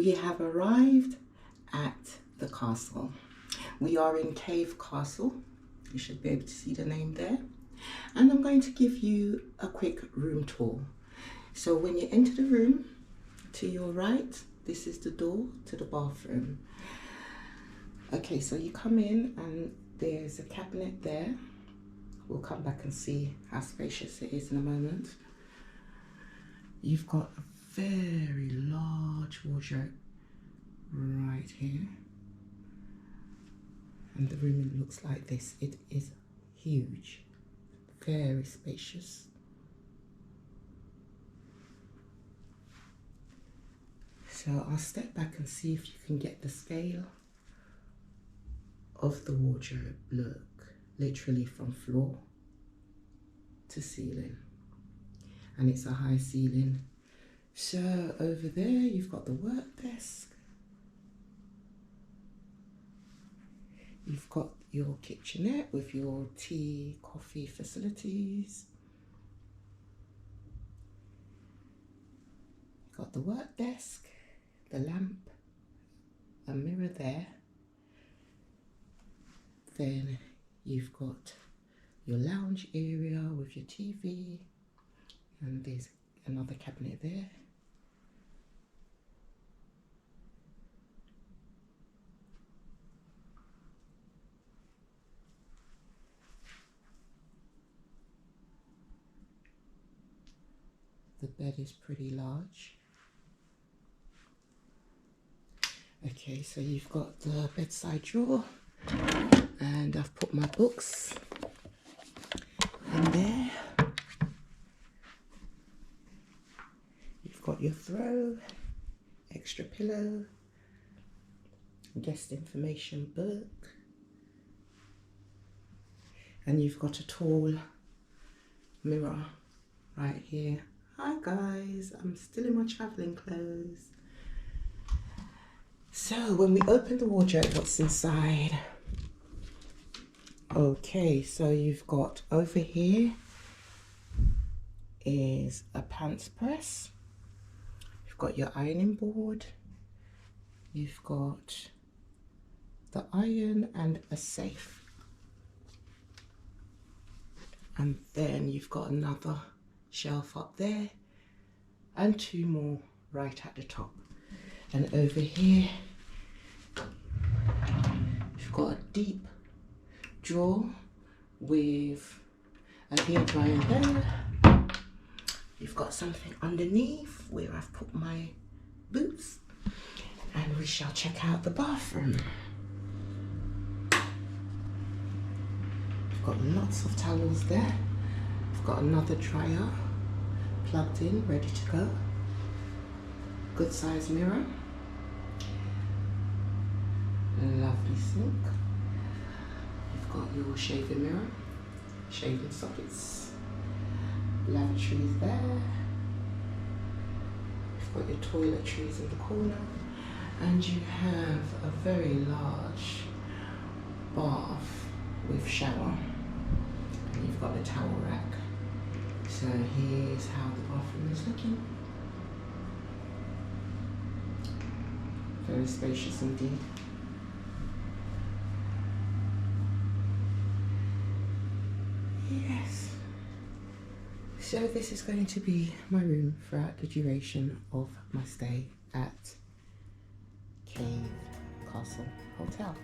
We have arrived at the castle. We are in Cave Castle. You should be able to see the name there. And I'm going to give you a quick room tour. So when you enter the room, to your right, this is the door to the bathroom. Okay, so you come in and there's a cabinet there. We'll come back and see how spacious it is in a moment. You've got a very large wardrobe right here. And the room looks like this. It is huge, very spacious. So I'll step back and see if you can get the scale of the wardrobe. Look, literally from floor to ceiling. And it's a high ceiling. So over there you've got the work desk. You've got your kitchenette with your tea, coffee facilities. You've got the work desk, the lamp, a mirror there. Then you've got your lounge area with your TV, and there's another cabinet there. The bed is pretty large. Okay, so you've got the bedside drawer, and I've put my books in there. You've got your throw, extra pillow, guest information book, and you've got a tall mirror right here. Hi guys, I'm still in my travelling clothes. So when we open the wardrobe, what's inside? Okay, so you've got over here is a pants press. You've got your ironing board. You've got the iron and a safe. And then you've got another shelf up there and two more right at the top. And over here you've got a deep drawer with a hairdryer there. You've got something underneath where I've put my boots, and we shall check out the bathroom. We've got lots of towels there. We've got another dryer plugged in, ready to go. Good size mirror. Lovely sink. You've got your shaving mirror, shaving sockets, lavatories there. You've got your toiletries in the corner, and you have a very large bath with shower. And you've got the towel rack. So here's how the bathroom is looking. Very spacious indeed. Yes. So this is going to be my room throughout the duration of my stay at Cave Castle Hotel.